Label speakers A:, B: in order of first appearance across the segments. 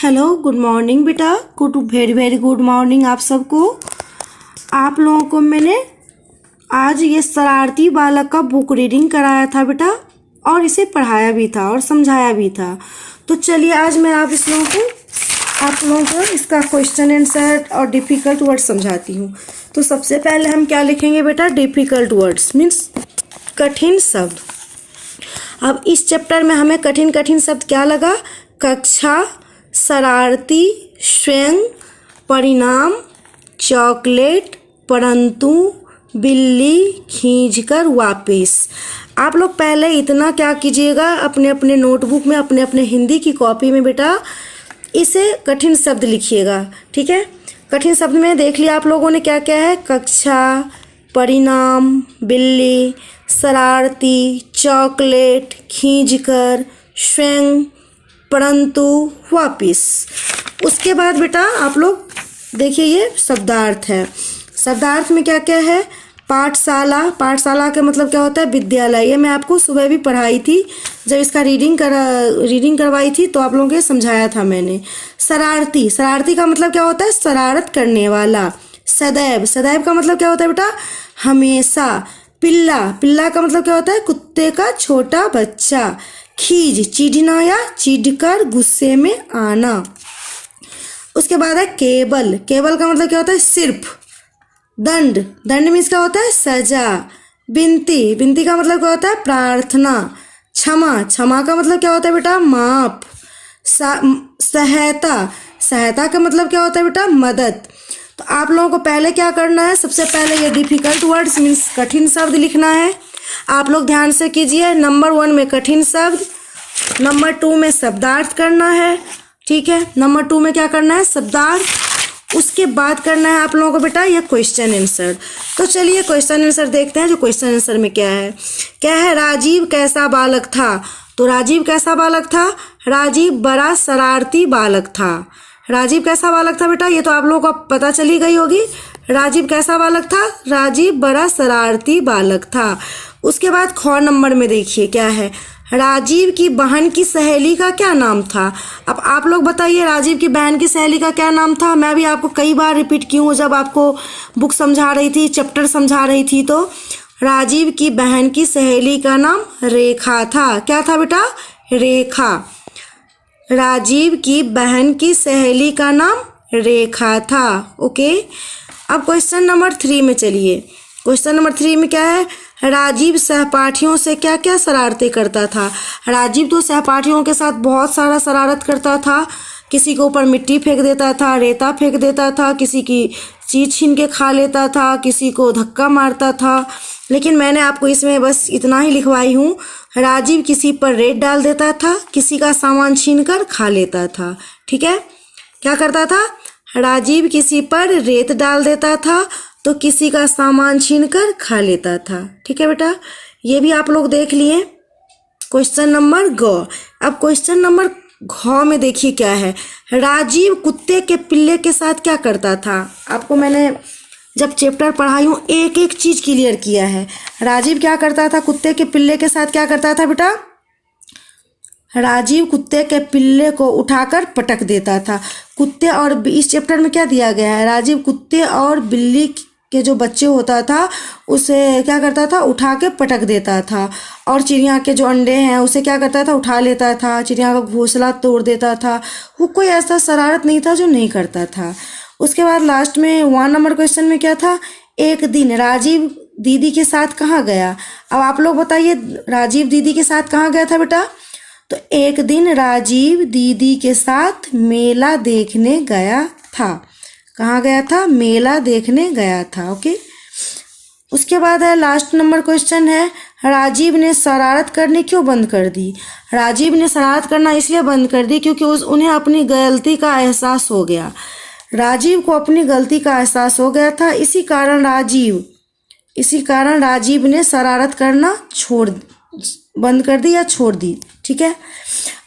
A: Hello, good morning बेटा। Very very good morning आप सबको। आप लोगों को मैंने आज ये शरारती बालक का बुक रीडिंग कराया था बेटा, और इसे पढ़ाया भी था और समझाया भी था। तो चलिए आज मैं आप लोगों को इसका क्वेश्चन आंसर और डिफ़िकल्ट वर्ड समझाती हूँ। तो सबसे पहले हम क्या लिखेंगे बेटा? डिफ़िकल्ट वर्ड्स मीन्स कठिन शब्द। अब इस चैप्टर में हमें कठिन कठिन शब्द क्या लगा? कक्षा, शरारती, स्वयं, परिणाम, चॉकलेट, परंतु, बिल्ली, खींचकर, वापस। आप लोग पहले इतना क्या कीजिएगा, अपने अपने नोटबुक में अपने अपने हिंदी की कॉपी में बेटा इसे कठिन शब्द लिखिएगा, ठीक है। कठिन शब्द में देख लिया आप लोगों ने क्या क्या है? कक्षा, परिणाम, बिल्ली, शरारती, चॉकलेट, खींचकर, स्वयं, परंतु, वापिस। उसके बाद बेटा आप लोग देखिए ये शब्दार्थ है। शब्दार्थ में क्या क्या है? पाठशाला। पाठशाला का मतलब क्या होता है? विद्यालय। ये मैं आपको सुबह भी पढ़ाई थी, जब इसका रीडिंग करवाई थी तो आप लोगों को समझाया था मैंने। शरारती। शरारती का मतलब क्या होता है? शरारत करने वाला। सदैव। सदैव का मतलब क्या होता है बेटा? हमेशा। पिल्ला। पिल्ला का मतलब क्या होता है? कुत्ते का छोटा बच्चा। खीज, चिढ़ना या चिढ़कर गुस्से में आना। उसके बाद है केवल। केवल का मतलब क्या होता है? सिर्फ। दंड। दंड मीन्स क्या होता है? सजा। विनती। विनती का मतलब क्या होता है? प्रार्थना। क्षमा। क्षमा का मतलब क्या होता है बेटा? माप। सहायता। सहायता का मतलब क्या होता है बेटा? मदद। तो आप लोगों को पहले क्या करना है? सबसे पहले ये डिफिकल्ट वर्ड्स मीन्स कठिन शब्द लिखना है। आप लोग ध्यान से कीजिए। नंबर 1 में कठिन शब्द, नंबर 2 में शब्दार्थ करना है, ठीक है। नंबर 2 में क्या करना है? शब्दार्थ। उसके बाद करना है आप लोगों को बेटा ये क्वेश्चन आंसर। तो चलिए क्वेश्चन आंसर देखते हैं। जो क्वेश्चन आंसर में क्या है? क्या है? राजीव कैसा बालक था? तो राजीव कैसा बालक था? राजीव बड़ा शरारती बालक था। राजीव कैसा बालक था बेटा? ये तो आप लोगों को पता चली गई होगी। राजीव कैसा बालक था? राजीव बड़ा शरारती बालक था। उसके बाद ख नंबर में देखिए क्या है? राजीव की बहन की सहेली का क्या नाम था? अब आप लोग बताइए राजीव की बहन की सहेली का क्या नाम था? मैं भी आपको कई बार रिपीट की हूँ जब आपको बुक समझा रही थी, चैप्टर समझा रही थी। तो राजीव की बहन की सहेली का नाम रेखा था। क्या था बेटा? रेखा। राजीव की बहन की सहेली का नाम रेखा था। ओके। अब क्वेश्चन नंबर 3 में चलिए। क्वेश्चन नंबर 3 में क्या है? राजीव सहपाठियों से क्या क्या शरारतें करता था? राजीव तो सहपाठियों के साथ बहुत सारा शरारत करता था। किसी के ऊपर मिट्टी फेंक देता था, रेता फेंक देता था, किसी की चीज छीन के खा लेता था, किसी को धक्का मारता था। लेकिन मैंने आपको इसमें बस इतना ही लिखवाई हूँ। राजीव किसी पर रेत डाल देता था, किसी का सामान छीन कर खा लेता था, ठीक है। क्या करता था? राजीव किसी पर रेत डाल देता था तो किसी का सामान छीनकर खा लेता था, ठीक है बेटा। ये भी आप लोग देख लिए। क्वेश्चन नंबर ग। अब क्वेश्चन नंबर घ में देखिए क्या है? राजीव कुत्ते के पिल्ले के साथ क्या करता था? आपको मैंने जब चैप्टर पढ़ाई हूँ एक एक चीज क्लियर किया है। राजीव क्या करता था? कुत्ते के पिल्ले के साथ क्या करता था बेटा? राजीव कुत्ते के पिल्ले को उठाकर पटक देता था। कुत्ते और इस चैप्टर में क्या दिया गया है? राजीव कुत्ते और बिल्ली के जो बच्चे होता था उसे क्या करता था? उठा के पटक देता था। और चिड़िया के जो अंडे हैं उसे क्या करता था? उठा लेता था। चिड़िया का घोंसला तोड़ देता था। वो कोई ऐसा शरारत नहीं था जो नहीं करता था। उसके बाद लास्ट में 1 नंबर क्वेश्चन में क्या था? एक दिन राजीव दीदी के साथ कहाँ गया? अब आप लोग बताइए राजीव दीदी के साथ कहाँ गया था बेटा? तो एक दिन राजीव दीदी के साथ मेला देखने गया था। कहाँ गया था? मेला देखने गया था। ओके। उसके बाद है लास्ट नंबर क्वेश्चन है, राजीव ने शरारत करनी क्यों बंद कर दी? राजीव ने शरारत करना इसलिए बंद कर दी क्योंकि उन्हें अपनी गलती का एहसास हो गया। राजीव को अपनी गलती का एहसास हो गया था। इसी कारण राजीव ने शरारत करना बंद कर दी या छोड़ दी, ठीक है।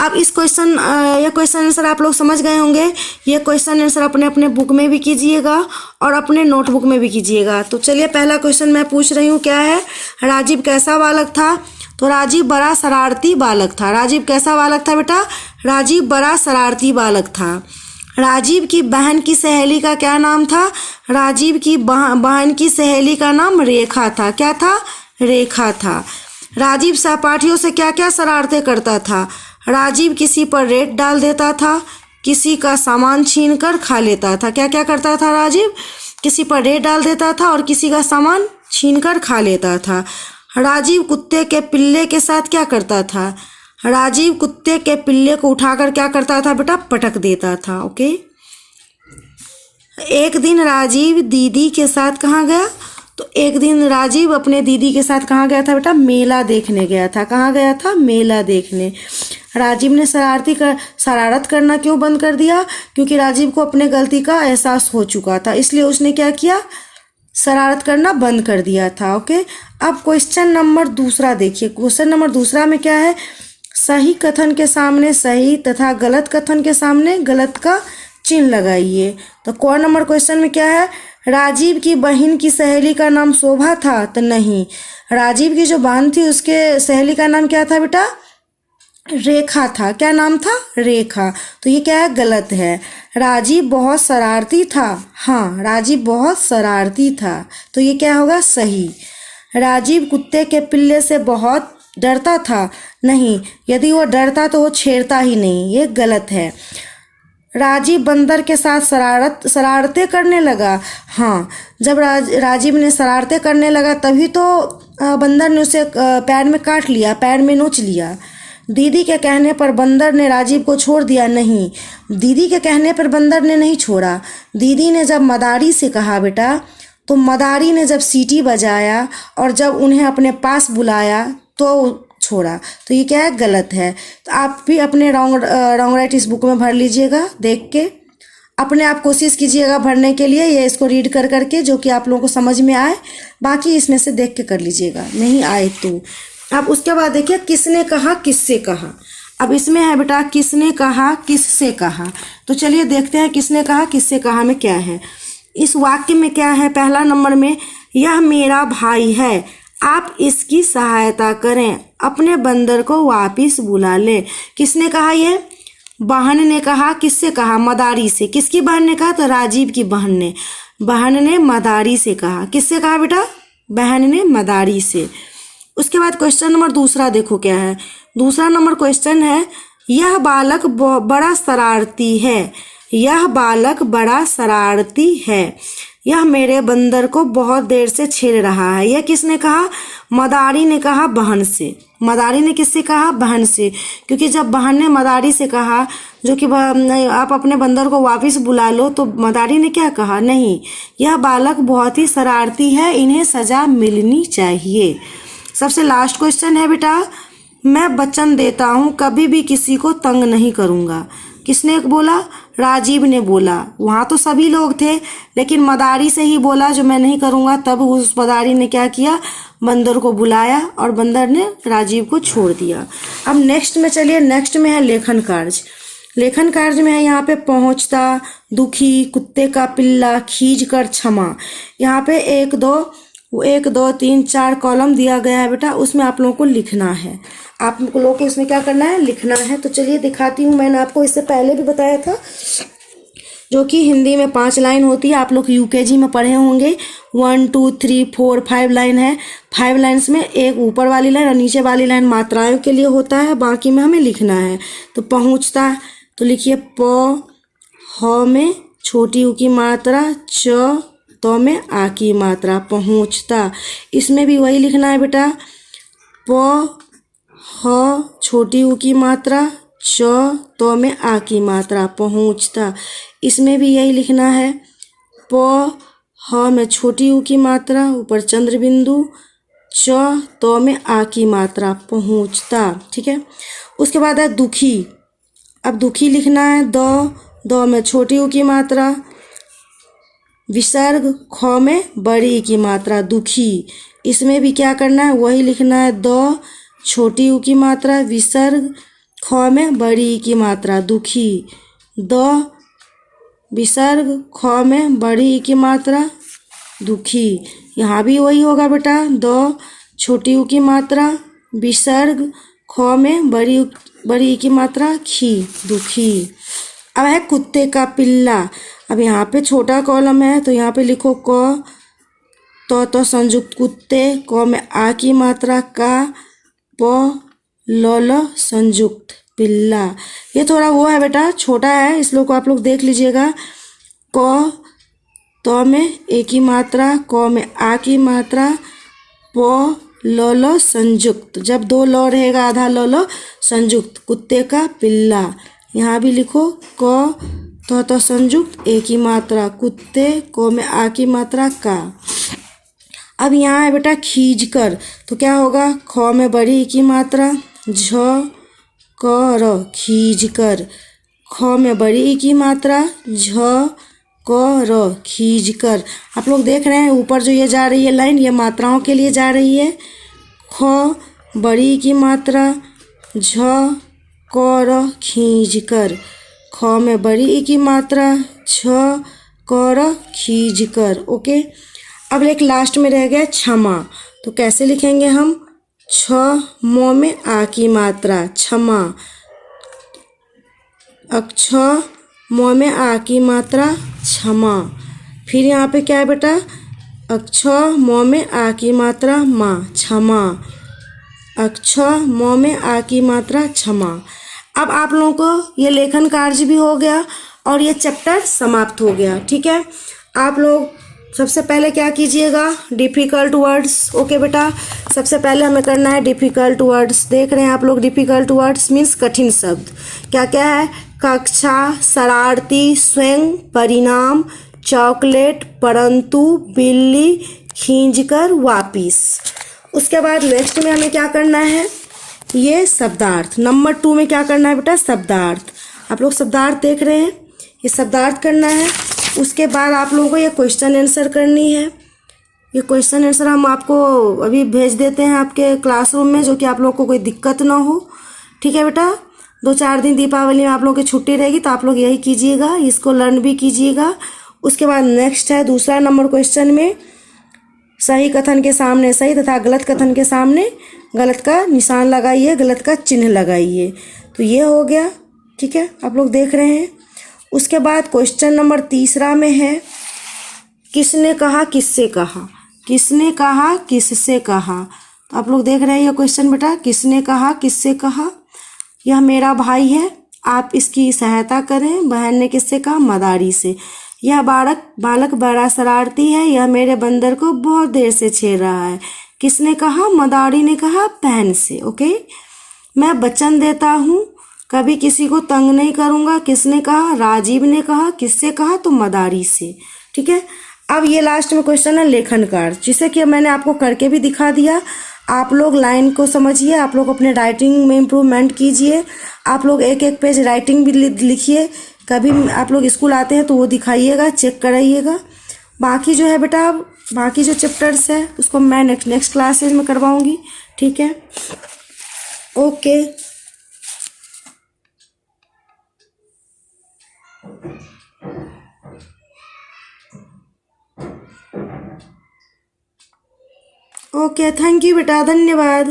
A: अब इस ये क्वेश्चन आंसर आप लोग समझ गए होंगे। ये क्वेश्चन आंसर अपने अपने बुक में भी कीजिएगा और अपने नोटबुक में भी कीजिएगा। तो चलिए पहला क्वेश्चन मैं पूछ रही हूँ क्या है? राजीव कैसा बालक था? तो राजीव बड़ा शरारती बालक था। राजीव कैसा बालक था बेटा? राजीव बड़ा शरारती बालक था। राजीव की बहन की सहेली का क्या नाम था? राजीव की बहन की सहेली का नाम रेखा था। क्या था? रेखा था। राजीव सहपाठियों से क्या क्या शरारतें करता था? राजीव किसी पर रेत डाल देता था, किसी का सामान छीन कर खा लेता था। क्या क्या करता था राजीव? किसी पर रेत डाल देता था और किसी का सामान छीन कर खा लेता था। राजीव कुत्ते के पिल्ले के साथ क्या करता था? राजीव कुत्ते के पिल्ले को उठाकर क्या करता था बेटा? पटक देता था। ओके। एक दिन राजीव दीदी के साथ कहाँ गया? तो एक दिन राजीव अपने दीदी के साथ कहाँ गया था बेटा? मेला देखने गया था। कहाँ गया था? मेला देखने। राजीव ने शरारत करना क्यों बंद कर दिया? क्योंकि राजीव को अपने गलती का एहसास हो चुका था, इसलिए उसने क्या किया? शरारत करना बंद कर दिया था। ओके। अब क्वेश्चन नंबर दूसरा देखिए। क्वेश्चन नंबर दूसरा में क्या है? सही कथन के सामने सही तथा गलत कथन के सामने गलत का चिन्ह लगाइए। तो कौन नंबर क्वेश्चन में क्या है? राजीव की बहन की सहेली का नाम शोभा था। तो नहीं, राजीव की जो बहन थी उसके सहेली का नाम क्या था बेटा? रेखा था। क्या नाम था? रेखा। तो ये क्या है? गलत है। राजीव बहुत शरारती था। हाँ, राजीव बहुत शरारती था। तो ये क्या होगा? सही। राजीव कुत्ते के पिल्ले से बहुत डरता था। नहीं, यदि वो डरता तो वो छेड़ता ही नहीं। ये गलत है। राजीव बंदर के साथ शरारतें करने लगा। हाँ, जब राजीव ने शरारतें करने लगा तभी तो बंदर ने उसे पैर में काट लिया, पैर में नोच लिया। दीदी के कहने पर बंदर ने राजीव को छोड़ दिया। नहीं, दीदी के कहने पर बंदर ने नहीं छोड़ा। दीदी ने जब मदारी से कहा बेटा, तो मदारी ने जब सीटी बजाया और जब उन्हें अपने पास बुलाया तो छोड़ा। तो ये क्या है? गलत है। तो आप भी अपने रॉन्ग राइट इस बुक में भर लीजिएगा, देख के अपने आप कोशिश कीजिएगा भरने के लिए। ये इसको रीड कर करके जो कि आप लोगों को समझ में आए, बाकी इसमें से देख के कर लीजिएगा, नहीं आए तो। अब उसके बाद देखिए किसने कहा किससे कहा। अब इसमें है बेटा किसने कहा किससे कहा। तो चलिए देखते हैं किसने कहा किससे कहा में क्या है। इस वाक्य में क्या है? पहला नंबर में, यह मेरा भाई है, आप इसकी सहायता करें, अपने बंदर को वापिस बुला ले। किसने कहा? ये बहन ने कहा। किससे कहा? मदारी से। किसकी बहन ने कहा? तो राजीव की बहन ने। बहन ने मदारी से कहा। किससे कहा बेटा? बहन ने मदारी से। उसके बाद क्वेश्चन नंबर दूसरा देखो क्या है। दूसरा नंबर क्वेश्चन है, यह बालक बड़ा शरारती है। यह बालक बड़ा शरारती है। यह मेरे बंदर को बहुत देर से छेड़ रहा है। यह किसने कहा? मदारी ने कहा बहन से। मदारी ने किससे कहा? बहन से। क्योंकि जब बहन ने मदारी से कहा जो कि आप अपने बंदर को वापस बुला लो, तो मदारी ने क्या कहा? नहीं, यह बालक बहुत ही शरारती है, इन्हें सजा मिलनी चाहिए। सबसे लास्ट क्वेश्चन है बेटा, मैं वचन देता हूँ कभी भी किसी को तंग नहीं करूँगा। किसने बोला? राजीव ने बोला। वहाँ तो सभी लोग थे, लेकिन मदारी से ही बोला जो मैं नहीं करूँगा। तब उस मदारी ने क्या किया? बंदर को बुलाया और बंदर ने राजीव को छोड़ दिया। अब नेक्स्ट में चलिए, नेक्स्ट में है लेखन कार्य। लेखन कार्य में है यहाँ पे पहुँचता, दुखी, कुत्ते का पिल्ला, खींच कर, क्षमा। यहाँ पे 1 2 3 4 कॉलम दिया गया है बेटा, उसमें आप लोगों को लिखना है। आप लोगों को इसमें क्या करना है? लिखना है। तो चलिए दिखाती हूँ। मैंने आपको इससे पहले भी बताया था, जो कि हिंदी में 5 लाइन होती है। आप लोग यूकेजी में पढ़े होंगे। 1 2 3 4 5 लाइन है। 5 लाइन्स में एक ऊपर वाली लाइन और नीचे वाली लाइन मात्राओं के लिए होता है, बाकी में हमें लिखना है। तो पहुँचता, तो लिखिए प ह में छोटी ऊ की मात्रा, च तो में आ की मात्रा, पहुँचता। इसमें भी वही लिखना है बेटा, प ह छोटी ऊ की मात्रा, च तो में आ की मात्रा, पहुँचता। इसमें भी यही लिखना है, प ह में छोटी ऊ की मात्रा, ऊपर चंद्र बिंदु, च तो में आ की मात्रा, पहुँचता। ठीक है। उसके बाद है दुखी। अब दुखी लिखना है, दो में छोटी ऊ की मात्रा, विसर्ग, ख में बड़ी की मात्रा, दुखी। इसमें भी क्या करना है? वही लिखना है, द छोटी ऊ की मात्रा, विसर्ग, ख में बड़ी की मात्रा, दुखी। द विसर्ग, ख में बड़ी की मात्रा, दुखी। यहाँ भी वही होगा बेटा, द छोटी ऊ की मात्रा, विसर्ग, ख में बड़ी बड़ी ई की मात्रा खी, दुखी। अब है कुत्ते का पिल्ला। अब यहाँ पे छोटा कॉलम है तो यहाँ पे लिखो क, तो संयुक्त कुत्ते, क में आ की मात्रा का, प ल संयुक्त पिल्ला। ये थोड़ा वो है बेटा, छोटा है, इस लोग को आप लोग देख लीजिएगा। क, तो में ए की मात्रा, क में आ की मात्रा, प ल संयुक्त, जब दो ल रहेगा आधा ल संयुक्त, कुत्ते का पिल्ला। यहाँ भी लिखो क, तो संयुक्त ए की मात्रा कुत्ते, क में आ की मात्रा का। अब यहाँ है बेटा खींच कर, तो क्या होगा, ख में बड़ी ई की मात्रा, झ क र, खींच कर। ख में बड़ी ई की मात्रा, झ क र, खींच कर। आप लोग देख रहे हैं ऊपर जो ये जा रही है लाइन, ये मात्राओं के लिए जा रही है। ख बड़ी ई की मात्रा, झ क र, खींच कर। ख में बड़ी ई की मात्रा, झ क र, खींच कर। ओके, अब एक लास्ट में रह गया क्षमा, तो कैसे लिखेंगे हम, छ म में आ की मात्रा, क्षमा। अक्ष म में आ की मात्रा, क्षमा। फिर यहाँ पे क्या है बेटा, अक्ष म में आ की मात्रा, मा, क्षमा। अक्ष म में आ की मात्रा, क्षमा। अब आप लोगों को ये लेखन कार्य भी हो गया और ये चैप्टर समाप्त हो गया। ठीक है, आप लोग सबसे पहले क्या कीजिएगा, डिफ़िकल्ट वर्ड्स। ओके बेटा, सबसे पहले हमें करना है डिफ़िकल्ट वर्ड्स। देख रहे हैं आप लोग, डिफ़िकल्ट वर्ड्स मीन्स कठिन शब्द। क्या क्या है, कक्षा, शरारती, स्वयं, परिणाम, चॉकलेट, परंतु, बिल्ली, खींचकर, वापिस। उसके बाद नेक्स्ट में हमें क्या करना है, ये शब्दार्थ। नंबर 2 में क्या करना है बेटा, शब्दार्थ। आप लोग शब्दार्थ देख रहे हैं, ये शब्दार्थ करना है। उसके बाद आप लोगों को ये क्वेश्चन आंसर करनी है। ये क्वेश्चन आंसर हम आपको अभी भेज देते हैं आपके क्लासरूम में, जो कि आप लोग को कोई दिक्कत ना हो। ठीक है बेटा, 2-4 दिन दीपावली में आप लोगों की छुट्टी रहेगी, तो आप लोग यही कीजिएगा, इसको लर्न भी कीजिएगा। उसके बाद नेक्स्ट है दूसरा नंबर क्वेश्चन में, सही कथन के सामने सही तथा गलत कथन के सामने गलत का निशान लगाइए, गलत का चिन्ह लगाइए। तो ये हो गया। ठीक है, आप लोग देख रहे हैं। उसके बाद क्वेश्चन नंबर 3 में है, किसने कहा किससे कहा, किसने कहा किससे कहा। तो आप लोग देख रहे हैं ये क्वेश्चन बेटा, किसने कहा किससे कहा। यह मेरा भाई है, आप इसकी सहायता करें। बहन ने किससे कहा, मदारी से। यह बालक बड़ा शरारती है, यह मेरे बंदर को बहुत देर से छेड़ रहा है। किसने कहा, मदारी ने कहा बहन से। ओके, मैं वचन देता हूँ कभी किसी को तंग नहीं करूँगा। किसने कहा, राजीव ने कहा। किससे कहा, तो मदारी से। ठीक है, अब ये लास्ट में क्वेश्चन है लेखन कार्य, जिसे कि मैंने आपको करके भी दिखा दिया। आप लोग लाइन को समझिए, आप लोग अपने राइटिंग में इम्प्रूवमेंट कीजिए। आप लोग एक एक पेज राइटिंग भी लिखिए। कभी आप लोग स्कूल आते हैं तो वो दिखाइएगा, चेक कराइएगा। बाकी जो है बेटा, बाकी जो चैप्टर्स है उसको मैं नेक्स्ट क्लासेज में करवाऊँगी। ठीक है, ओके। ओके, थैंक यू बेटा, धन्यवाद।